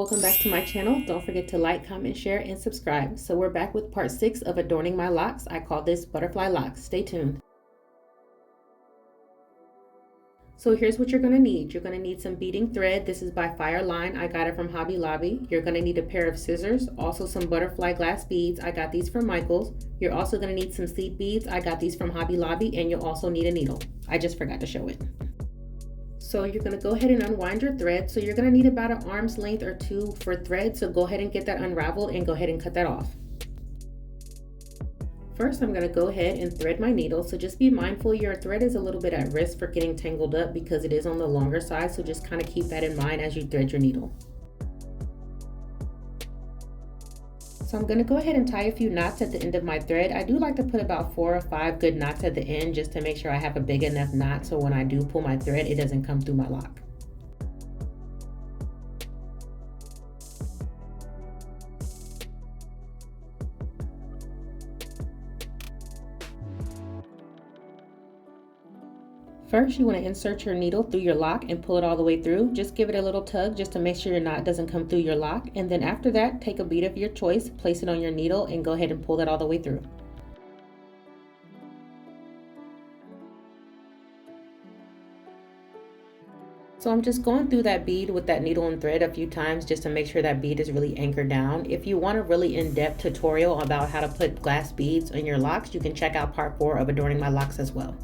Welcome back to my channel. Don't forget to like, comment, share, and subscribe. So we're back with part 6 of adorning my locks. I call this butterfly locks. Stay tuned. So here's what you're going to need. You're going to need some beading thread. This is by FireLine. I got it from Hobby Lobby. You're going to need a pair of scissors, also some butterfly glass beads. I got these from Michael's. You're also going to need some seed beads. I got these from Hobby Lobby, and you'll also need a needle. I just forgot to show it. So you're going to go ahead and unwind your thread. So you're going to need about an arm's length or two for thread. So go ahead and get that unraveled and go ahead and cut that off. First, I'm going to go ahead and thread my needle. So just be mindful your thread is a little bit at risk for getting tangled up because it is on the longer side. So just kind of keep that in mind as you thread your needle. So I'm going to go ahead and tie a few knots at the end of my thread. I do like to put about 4 or 5 good knots at the end just to make sure I have a big enough knot so when I do pull my thread, it doesn't come through my lock. First, you want to insert your needle through your lock and pull it all the way through. Just give it a little tug just to make sure your knot doesn't come through your lock. And then after that, take a bead of your choice, place it on your needle, and go ahead and pull that all the way through. So I'm just going through that bead with that needle and thread a few times just to make sure that bead is really anchored down. If you want a really in-depth tutorial about how to put glass beads in your locks, you can check out part 4 of adorning my locks as well.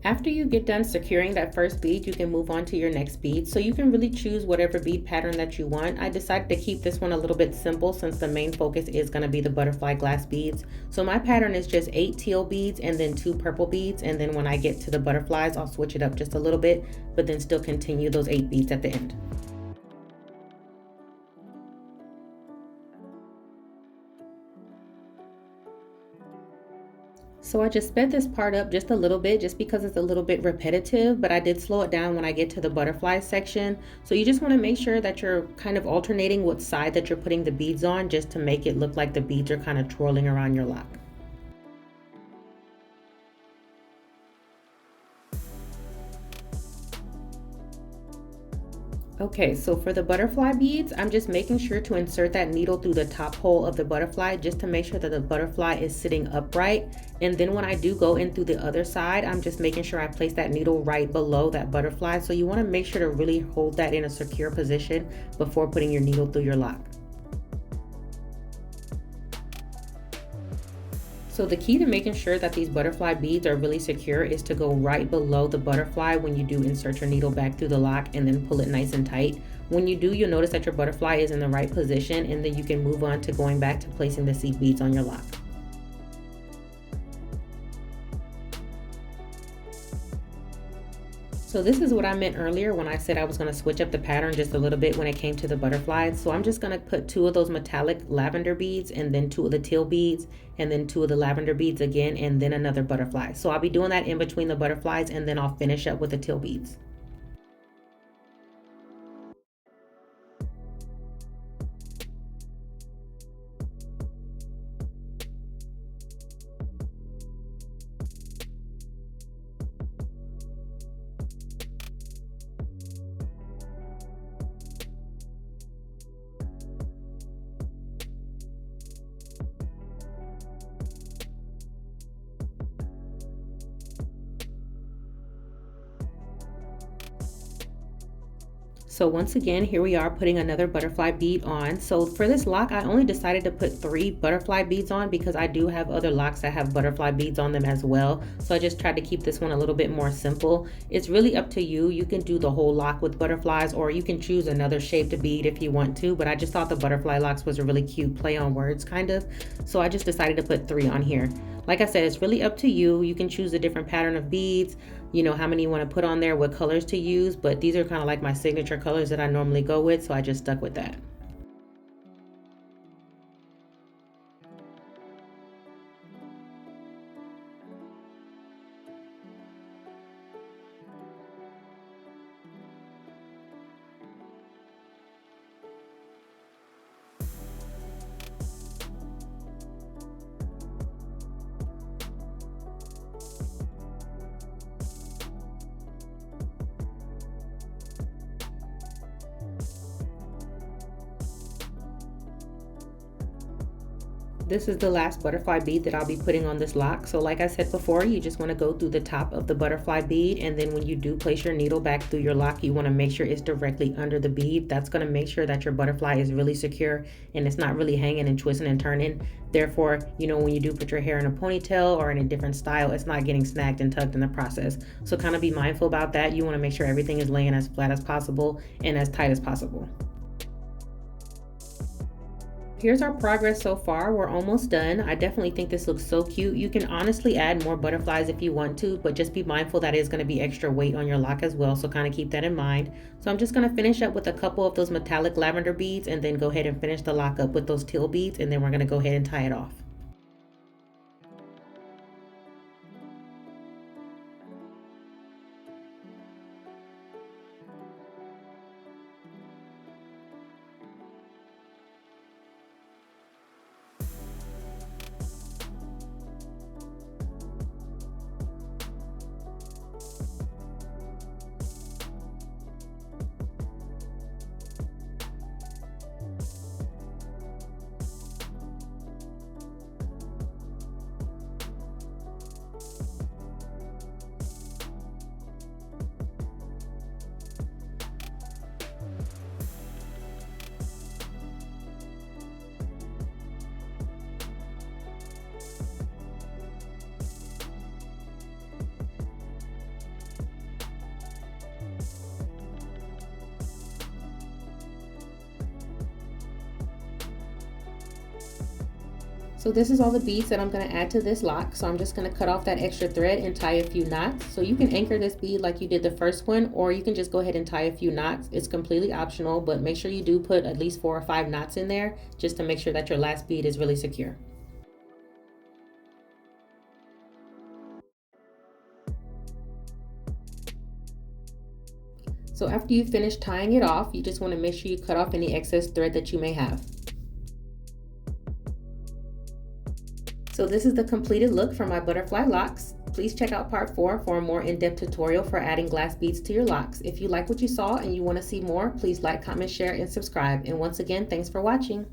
After you get done securing that first bead, you can move on to your next bead. So you can really choose whatever bead pattern that you want. I decided to keep this one a little bit simple since the main focus is going to be the butterfly glass beads. So my pattern is just 8 teal beads and then 2 purple beads. And then when I get to the butterflies, I'll switch it up just a little bit, but then still continue those 8 beads at the end. So I just sped this part up just a little bit just because it's a little bit repetitive, but I did slow it down when I get to the butterfly section. So you just want to make sure that you're kind of alternating what side that you're putting the beads on just to make it look like the beads are kind of twirling around your lock. Okay, so for the butterfly beads, I'm just making sure to insert that needle through the top hole of the butterfly just to make sure that the butterfly is sitting upright. And then when I do go in through the other side, I'm just making sure I place that needle right below that butterfly. So you want to make sure to really hold that in a secure position before putting your needle through your lock. So the key to making sure that these butterfly beads are really secure is to go right below the butterfly when you do insert your needle back through the lock and then pull it nice and tight. When you do, you'll notice that your butterfly is in the right position and then you can move on to going back to placing the seed beads on your lock. So this is what I meant earlier when I said I was going to switch up the pattern just a little bit when it came to the butterflies. So I'm just going to put 2 of those metallic lavender beads and then 2 of the teal beads and then 2 of the lavender beads again and then another butterfly. So I'll be doing that in between the butterflies and then I'll finish up with the teal beads. So once again, here we are putting another butterfly bead on. So for this lock, I only decided to put 3 butterfly beads on because I do have other locks that have butterfly beads on them as well. So I just tried to keep this one a little bit more simple. It's really up to you. You can do the whole lock with butterflies or you can choose another shaped bead if you want to, but I just thought the butterfly locks was a really cute play on words kind of. So I just decided to put 3 on here. Like I said, it's really up to you. You can choose a different pattern of beads, you know, how many you want to put on there, what colors to use, but these are kind of like my signature colors that I normally go with, so I just stuck with that. This is the last butterfly bead that I'll be putting on this lock. So like I said before, you just want to go through the top of the butterfly bead, and then when you do place your needle back through your lock, you want to make sure it's directly under the bead. That's going to make sure that your butterfly is really secure and it's not really hanging and twisting and turning. Therefore, you know, when you do put your hair in a ponytail or in a different style, it's not getting snagged and tugged in the process. So kind of be mindful about that. You want to make sure everything is laying as flat as possible and as tight as possible. Here's our progress so far. We're almost done. I definitely think this looks so cute. You can honestly add more butterflies if you want to, but just be mindful that it's going to be extra weight on your lock as well, so kind of keep that in mind. So I'm just going to finish up with a couple of those metallic lavender beads and then go ahead and finish the lock up with those teal beads, and then we're going to go ahead and tie it off. So this is all the beads that I'm going to add to this lock. So I'm just going to cut off that extra thread and tie a few knots. So you can anchor this bead like you did the first one, or you can just go ahead and tie a few knots. It's completely optional, but make sure you do put at least 4 or 5 knots in there just to make sure that your last bead is really secure. So after you finish tying it off, you just want to make sure you cut off any excess thread that you may have. So this is the completed look for my butterfly locks. Please check out part 4 for a more in-depth tutorial for adding glass beads to your locks. If you like what you saw and you want to see more, please like, comment, share, and subscribe. And once again, thanks for watching.